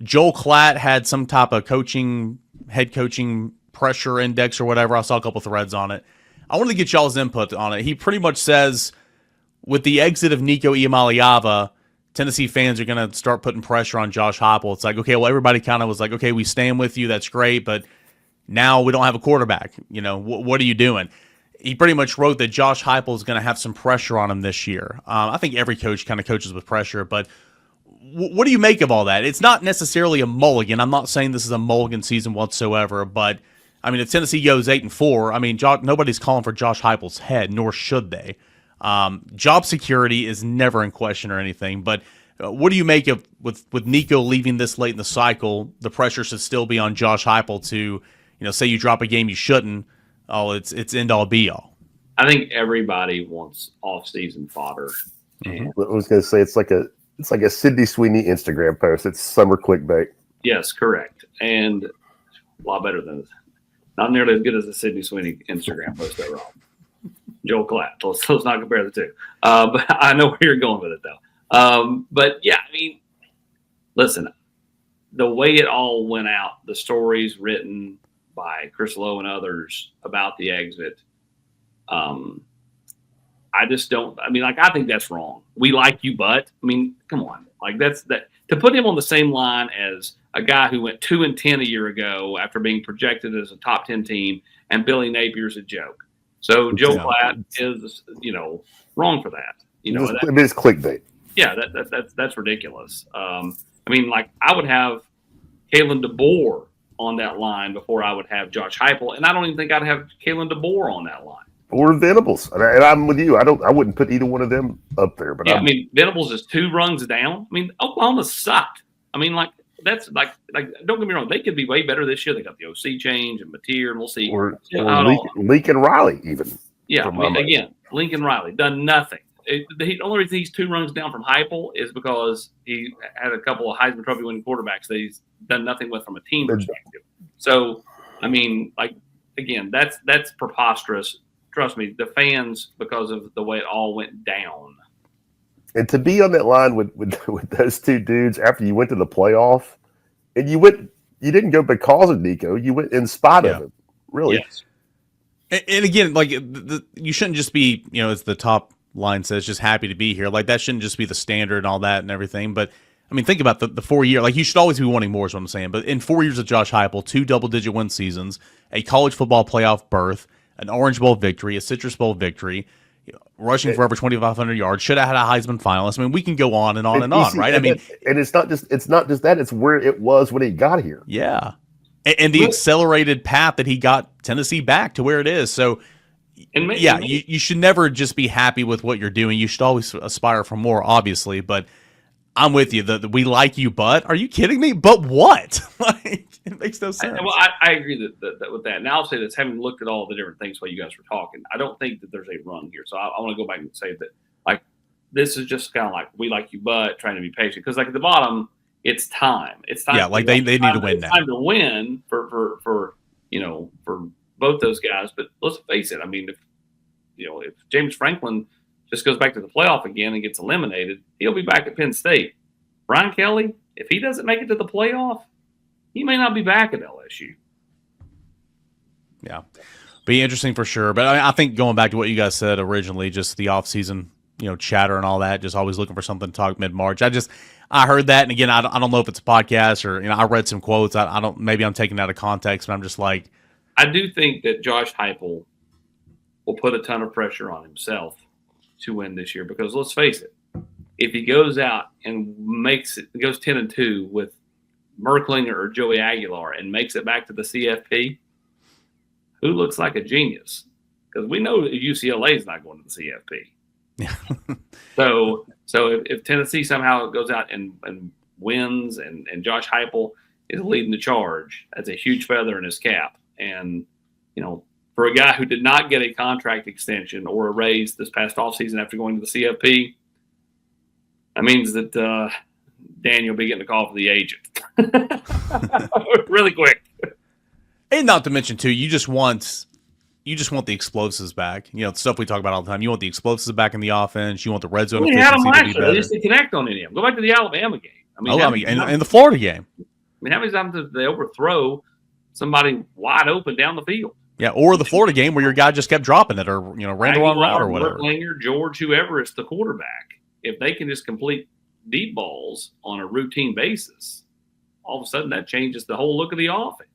Joel Klatt had some type of head coaching pressure index or whatever. I saw a couple threads on it. I wanted to get y'all's input on it. He pretty much says with the exit of Nico Iamaleava, Tennessee fans are going to start putting pressure on Josh Heupel. It's like, okay, well, everybody kind of was like, okay, we stand with you. That's great. But now we don't have a quarterback. What are you doing? He pretty much wrote that Josh Heupel is going to have some pressure on him this year. I think every coach kind of coaches with pressure, but what do you make of all that? It's not necessarily a mulligan. I'm not saying this is a mulligan season whatsoever, but I mean, if Tennessee goes 8-4, I mean, nobody's calling for Josh Heupel's head, nor should they. Job security is never in question or anything, but what do you make of with Nico leaving this late in the cycle? The pressure should still be on Josh Heupel to, say you drop a game you shouldn't. Oh, it's end all be all. I think everybody wants off-season fodder. I was going to say it's like a Sydney Sweeney Instagram post. It's summer clickbait. Yes, correct, and a lot better than not nearly as good as the Sydney Sweeney Instagram post overall. Joel Klatt. Let's not compare the two. But I know where you're going with it, though. But yeah, I mean, listen, the way it all went out, the stories written by Chris Lowe and others about the exit. I just don't. I mean, I think that's wrong. We like you, but I mean, come on, that's to put him on the same line as a guy who went 2-10 a year ago after being projected as a top 10 team, and Billy Napier's a joke. So Joe Klatt is, wrong for that. It's clickbait. Yeah, that's ridiculous. I mean, I would have Kalen DeBoer on that line before I would have Josh Heupel, and I don't even think I'd have Kalen DeBoer on that line. Or Venables, and I'm with you. I wouldn't put either one of them up there. But yeah, I mean, Venables is 2 rungs down. I mean, Oklahoma sucked. I mean, that's like don't get me wrong, they could be way better this year. They got the OC change and Mateer, and we'll see. Or Lincoln Riley even. Yeah, again, Lincoln Riley done nothing. The only reason he's 2 rungs down from Heupel is because he had a couple of Heisman Trophy winning quarterbacks that he's done nothing with from a team perspective. So, I mean, again, that's preposterous. Trust me, the fans, because of the way it all went down. And to be on that line with those 2 dudes after you went to the playoff, and you didn't go because of Nico, you went in spite of him. Really. Yes. And again, you shouldn't just be, as the top line says, just happy to be here. That shouldn't just be the standard and all that and everything. But I mean, think about the 4 year. You should always be wanting more, is what I'm saying. But in 4 years of Josh Heupel, 2 double-digit win seasons, a college football playoff berth, an Orange Bowl victory, a Citrus Bowl victory, rushing for over 2,500 yards, should have had a Heisman finalist. I mean, we can go on and on and on, right? I mean, and it's not just that; it's where it was when he got here. Yeah, and the accelerated path that he got Tennessee back to where it is. So, you should never just be happy with what you're doing. You should always aspire for more, obviously. But I'm with you. We like you, but are you kidding me? But what? It makes no sense. I agree that with that. Now I'll say this: having looked at all the different things while you guys were talking, I don't think that there's a run here. So I want to go back and say that this is just kind of we like you, but trying to be patient, because at the bottom, it's time. It's time. Yeah, they need to win now. It's time to win for both those guys. But let's face it. I mean, if James Franklin just goes back to the playoff again and gets eliminated, he'll be back at Penn State. Brian Kelly, if he doesn't make it to the playoff, he may not be back at LSU. Yeah, be interesting for sure. But I think going back to what you guys said originally, just the offseason, chatter and all that, just always looking for something to talk mid-March. I heard that, and again, I don't know if it's a podcast or I read some quotes. I don't. Maybe I'm taking that out of context, but I'm just like, I do think that Josh Heupel will put a ton of pressure on himself to win this year, because let's face it, if he goes out and goes 10-2 with Merklinger or Joey Aguilar and makes it back to the CFP, who looks like a genius? Because we know that UCLA is not going to the CFP. So if Tennessee somehow goes out and wins, and Josh Heupel is leading the charge, that's a huge feather in his cap. And, for a guy who did not get a contract extension or a raise this past offseason after going to the CFP, that means that Daniel will be getting a call for the agent really quick. And not to mention, too, you just want the explosives back. The stuff we talk about all the time. You want the explosives back in the offense. You want the red zone efficiency to be better. They just didn't connect on any of them. Go back to the Alabama game. And the Florida game. mean, how many times did they overthrow somebody wide open down the field? Yeah, or the Florida game where your guy just kept dropping it, or ran the wrong route or whatever. Mertlinger, George, whoever is the quarterback, if they can just complete deep balls on a routine basis, all of a sudden that changes the whole look of the offense.